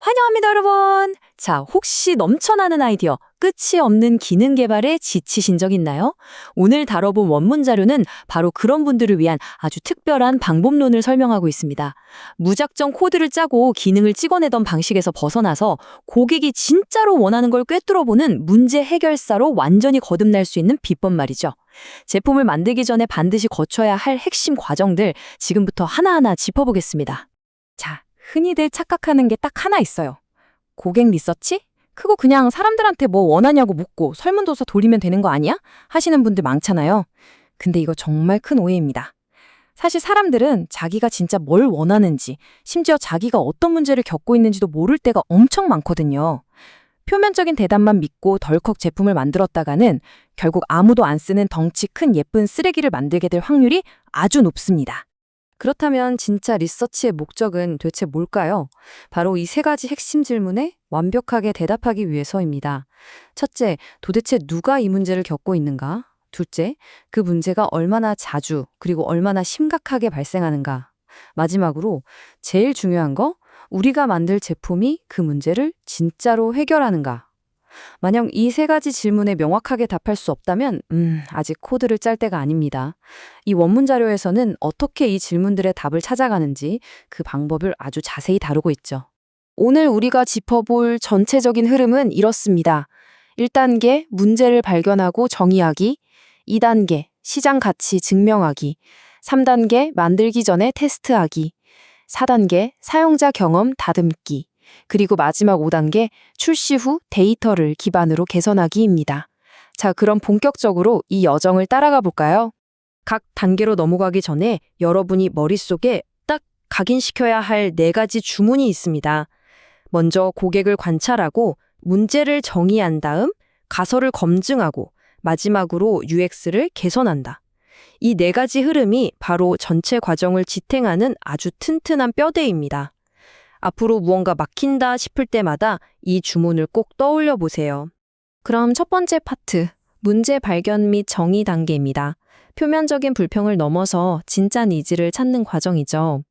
환영합니다, 여러분. 자, 혹시 넘쳐나는 아이디어, 끝이 없는 기능 개발에 지치신 적 있나요? 오늘 다뤄본 원문 자료는 바로 그런 분들을 위한 아주 특별한 방법론을 설명하고 있습니다. 무작정 코드를 짜고 기능을 찍어내던 방식에서 벗어나서 고객이 진짜로 원하는 걸 꿰뚫어보는 문제 해결사로 완전히 거듭날 수 있는 비법 말이죠. 제품을 만들기 전에 반드시 거쳐야 할 핵심 과정들 지금부터 하나하나 짚어보겠습니다. 자, 흔히들 착각하는 게 딱 하나 있어요. 고객 리서치? 그거 그냥 사람들한테 뭐 원하냐고 묻고 설문조사 돌리면 되는 거 아니야? 하시는 분들 많잖아요. 근데 이거 정말 큰 오해입니다. 사실 사람들은 자기가 진짜 뭘 원하는지, 심지어 자기가 어떤 문제를 겪고 있는지도 모를 때가 엄청 많거든요. 표면적인 대답만 믿고 덜컥 제품을 만들었다가는 결국 아무도 안 쓰는 덩치 큰 예쁜 쓰레기를 만들게 될 확률이 아주 높습니다. 그렇다면 진짜 리서치의 목적은 도대체 뭘까요? 바로 이 세 가지 핵심 질문에 완벽하게 대답하기 위해서입니다. 첫째, 도대체 누가 이 문제를 겪고 있는가? 둘째, 그 문제가 얼마나 자주 그리고 얼마나 심각하게 발생하는가? 마지막으로 제일 중요한 거, 우리가 만들 제품이 그 문제를 진짜로 해결하는가? 만약 이 세 가지 질문에 명확하게 답할 수 없다면 아직 코드를 짤 때가 아닙니다. 이 원문 자료에서는 어떻게 이 질문들의 답을 찾아가는지 그 방법을 아주 자세히 다루고 있죠. 오늘 우리가 짚어볼 전체적인 흐름은 이렇습니다. 1단계 문제를 발견하고 정의하기, 2단계 시장 가치 증명하기, 3단계 만들기 전에 테스트하기, 4단계 사용자 경험 다듬기, 그리고 마지막 5단계 출시 후 데이터를 기반으로 개선하기입니다. 자, 그럼 본격적으로 이 여정을 따라가 볼까요? 각 단계로 넘어가기 전에 여러분이 머릿속에 딱 각인시켜야 할 4가지 주문이 있습니다. 먼저 고객을 관찰하고 문제를 정의한 다음 가설을 검증하고 마지막으로 UX를 개선한다. 이 4가지 흐름이 바로 전체 과정을 지탱하는 아주 튼튼한 뼈대입니다. 앞으로 무언가 막힌다 싶을 때마다 이 주문을 꼭 떠올려 보세요. 그럼 첫 번째 파트, 문제 발견 및 정의 단계입니다. 표면적인 불평을 넘어서 진짜 니즈를 찾는 과정이죠.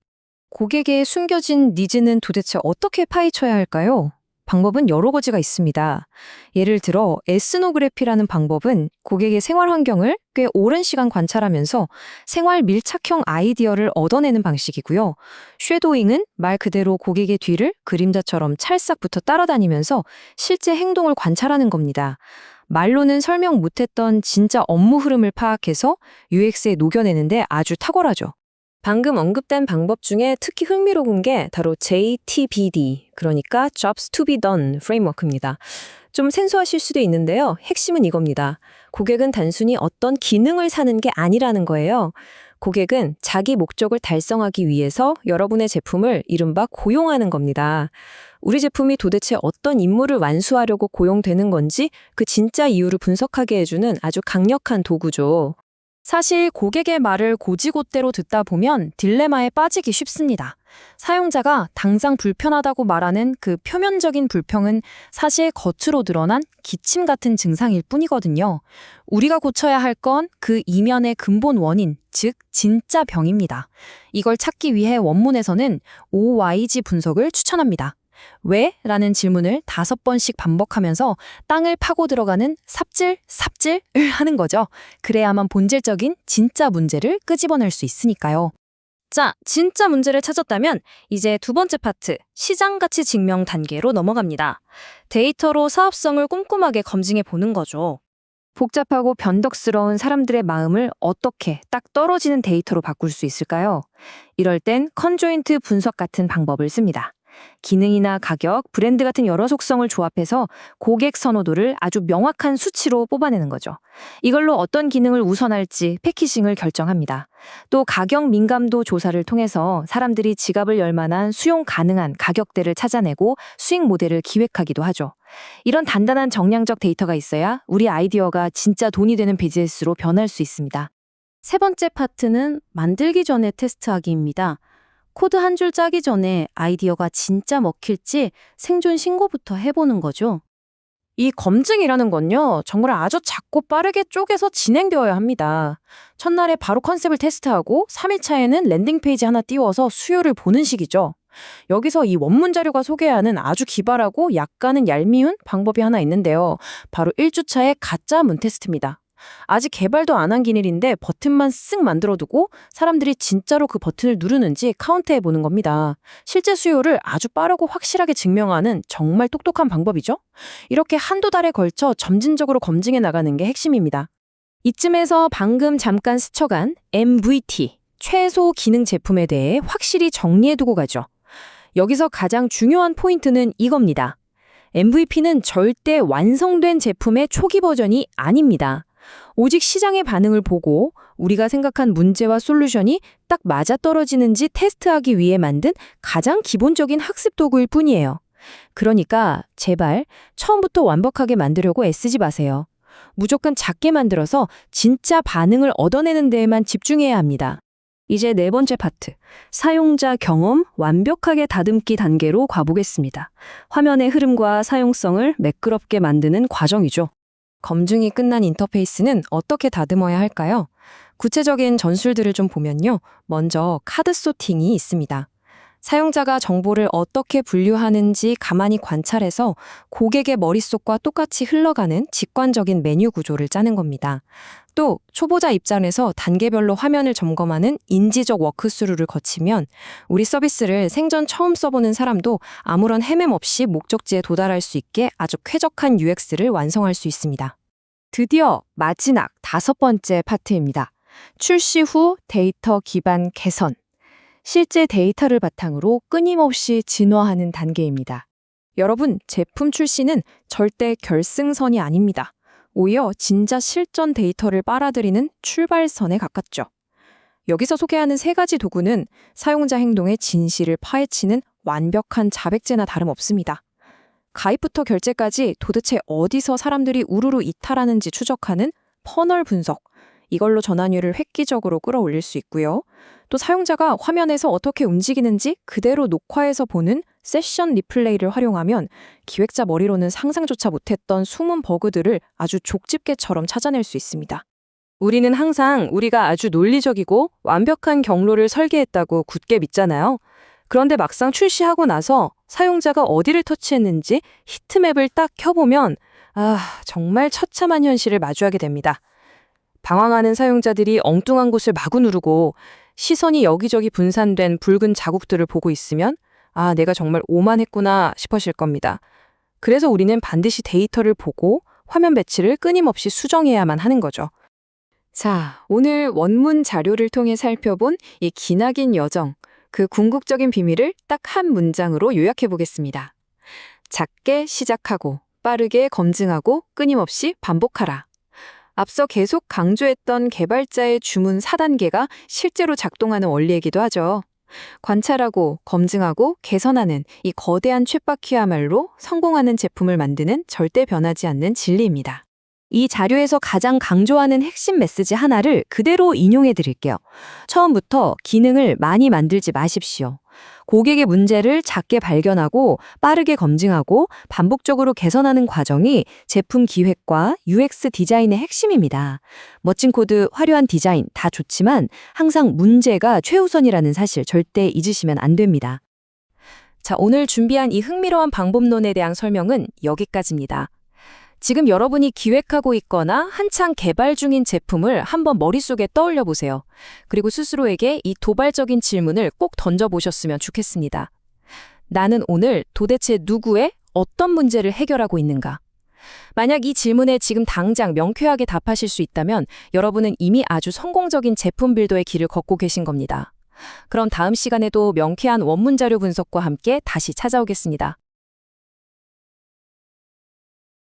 고객의 숨겨진 니즈는 도대체 어떻게 파헤쳐야 할까요? 방법은 여러 가지가 있습니다. 예를 들어 에스노그래피라는 방법은 고객의 생활 환경을 꽤 오랜 시간 관찰하면서 생활 밀착형 아이디어를 얻어내는 방식이고요. 쉐도잉은 말 그대로 고객의 뒤를 그림자처럼 찰싹 붙어 따라다니면서 실제 행동을 관찰하는 겁니다. 말로는 설명 못했던 진짜 업무 흐름을 파악해서 UX에 녹여내는데 아주 탁월하죠. 방금 언급된 방법 중에 특히 흥미로운 게 바로 JTBD, 그러니까 Jobs to be done 프레임워크입니다. 좀 생소하실 수도 있는데요. 핵심은 이겁니다. 고객은 단순히 어떤 기능을 사는 게 아니라는 거예요. 고객은 자기 목적을 달성하기 위해서 여러분의 제품을 이른바 고용하는 겁니다. 우리 제품이 도대체 어떤 임무를 완수하려고 고용되는 건지 그 진짜 이유를 분석하게 해주는 아주 강력한 도구죠. 사실 고객의 말을 곧이곧대로 듣다 보면 딜레마에 빠지기 쉽습니다. 사용자가 당장 불편하다고 말하는 그 표면적인 불평은 사실 겉으로 드러난 기침 같은 증상일 뿐이거든요. 우리가 고쳐야 할 건 그 이면의 근본 원인, 즉 진짜 병입니다. 이걸 찾기 위해 원문에서는 OYG 분석을 추천합니다. 왜? 라는 질문을 5번씩 반복하면서 땅을 파고 들어가는 삽질을 하는 거죠. 그래야만 본질적인 진짜 문제를 끄집어낼 수 있으니까요. 자, 진짜 문제를 찾았다면 이제 두 번째 파트, 시장 가치 증명 단계로 넘어갑니다. 데이터로 사업성을 꼼꼼하게 검증해 보는 거죠. 복잡하고 변덕스러운 사람들의 마음을 어떻게 딱 떨어지는 데이터로 바꿀 수 있을까요? 이럴 땐 컨조인트 분석 같은 방법을 씁니다. 기능이나 가격, 브랜드 같은 여러 속성을 조합해서 고객 선호도를 아주 명확한 수치로 뽑아내는 거죠. 이걸로 어떤 기능을 우선할지 패키징을 결정합니다. 또 가격 민감도 조사를 통해서 사람들이 지갑을 열 만한 수용 가능한 가격대를 찾아내고 수익 모델을 기획하기도 하죠. 이런 단단한 정량적 데이터가 있어야 우리 아이디어가 진짜 돈이 되는 비즈니스로 변할 수 있습니다. 세 번째 파트는 만들기 전에 테스트하기입니다. 코드 한 줄 짜기 전에 아이디어가 진짜 먹힐지 생존 신고부터 해보는 거죠. 이 검증이라는 건요, 정말 아주 작고 빠르게 쪼개서 진행되어야 합니다. 첫날에 바로 컨셉을 테스트하고 3일차에는 랜딩 페이지 하나 띄워서 수요를 보는 식이죠. 여기서 이 원문 자료가 소개하는 아주 기발하고 약간은 얄미운 방법이 하나 있는데요. 바로 1주차의 가짜 문 테스트입니다. 아직 개발도 안 한 기능인데 버튼만 쓱 만들어두고 사람들이 진짜로 그 버튼을 누르는지 카운트해 보는 겁니다. 실제 수요를 아주 빠르고 확실하게 증명하는 정말 똑똑한 방법이죠. 이렇게 한두 달에 걸쳐 점진적으로 검증해 나가는 게 핵심입니다. 이쯤에서 방금 잠깐 스쳐간 MVT, 최소 기능 제품에 대해 확실히 정리해두고 가죠. 여기서 가장 중요한 포인트는 이겁니다. MVP는 절대 완성된 제품의 초기 버전이 아닙니다. 오직 시장의 반응을 보고 우리가 생각한 문제와 솔루션이 딱 맞아떨어지는지 테스트하기 위해 만든 가장 기본적인 학습 도구일 뿐이에요. 그러니까 제발 처음부터 완벽하게 만들려고 애쓰지 마세요. 무조건 작게 만들어서 진짜 반응을 얻어내는 데에만 집중해야 합니다. 이제 네 번째 파트, 사용자 경험 완벽하게 다듬기 단계로 가보겠습니다. 화면의 흐름과 사용성을 매끄럽게 만드는 과정이죠. 검증이 끝난 인터페이스는 어떻게 다듬어야 할까요? 구체적인 전술들을 좀 보면요. 먼저 카드 소팅이 있습니다. 사용자가 정보를 어떻게 분류하는지 가만히 관찰해서 고객의 머릿속과 똑같이 흘러가는 직관적인 메뉴 구조를 짜는 겁니다. 또 초보자 입장에서 단계별로 화면을 점검하는 인지적 워크스루를 거치면 우리 서비스를 생전 처음 써보는 사람도 아무런 헤맴 없이 목적지에 도달할 수 있게 아주 쾌적한 UX를 완성할 수 있습니다. 드디어 마지막 다섯 번째 파트입니다. 출시 후 데이터 기반 개선. 실제 데이터를 바탕으로 끊임없이 진화하는 단계입니다. 여러분, 제품 출시는 절대 결승선이 아닙니다. 오히려 진짜 실전 데이터를 빨아들이는 출발선에 가깝죠. 여기서 소개하는 세 가지 도구는 사용자 행동의 진실을 파헤치는 완벽한 자백제나 다름없습니다. 가입부터 결제까지 도대체 어디서 사람들이 우르르 이탈하는지 추적하는 퍼널 분석, 이걸로 전환율을 획기적으로 끌어올릴 수 있고요. 또 사용자가 화면에서 어떻게 움직이는지 그대로 녹화해서 보는 세션 리플레이를 활용하면 기획자 머리로는 상상조차 못했던 숨은 버그들을 아주 족집게처럼 찾아낼 수 있습니다. 우리는 항상 우리가 아주 논리적이고 완벽한 경로를 설계했다고 굳게 믿잖아요. 그런데 막상 출시하고 나서 사용자가 어디를 터치했는지 히트맵을 딱 켜보면 정말 처참한 현실을 마주하게 됩니다. 방황하는 사용자들이 엉뚱한 곳을 마구 누르고 시선이 여기저기 분산된 붉은 자국들을 보고 있으면 내가 정말 오만했구나 싶으실 겁니다. 그래서 우리는 반드시 데이터를 보고 화면 배치를 끊임없이 수정해야만 하는 거죠. 자, 오늘 원문 자료를 통해 살펴본 이 기나긴 여정, 그 궁극적인 비밀을 딱 한 문장으로 요약해 보겠습니다. 작게 시작하고 빠르게 검증하고 끊임없이 반복하라. 앞서 계속 강조했던 개발자의 주문 4단계가 실제로 작동하는 원리이기도 하죠. 관찰하고 검증하고 개선하는 이 거대한 쳇바퀴야말로 성공하는 제품을 만드는 절대 변하지 않는 진리입니다. 이 자료에서 가장 강조하는 핵심 메시지 하나를 그대로 인용해 드릴게요. 처음부터 기능을 많이 만들지 마십시오. 고객의 문제를 작게 발견하고 빠르게 검증하고 반복적으로 개선하는 과정이 제품 기획과 UX 디자인의 핵심입니다. 멋진 코드, 화려한 디자인 다 좋지만 항상 문제가 최우선이라는 사실 절대 잊으시면 안 됩니다. 자, 오늘 준비한 이 흥미로운 방법론에 대한 설명은 여기까지입니다. 지금 여러분이 기획하고 있거나 한창 개발 중인 제품을 한번 머릿속에 떠올려 보세요. 그리고 스스로에게 이 도발적인 질문을 꼭 던져보셨으면 좋겠습니다. 나는 오늘 도대체 누구의 어떤 문제를 해결하고 있는가? 만약 이 질문에 지금 당장 명쾌하게 답하실 수 있다면 여러분은 이미 아주 성공적인 제품 빌더의 길을 걷고 계신 겁니다. 그럼 다음 시간에도 명쾌한 원문 자료 분석과 함께 다시 찾아오겠습니다.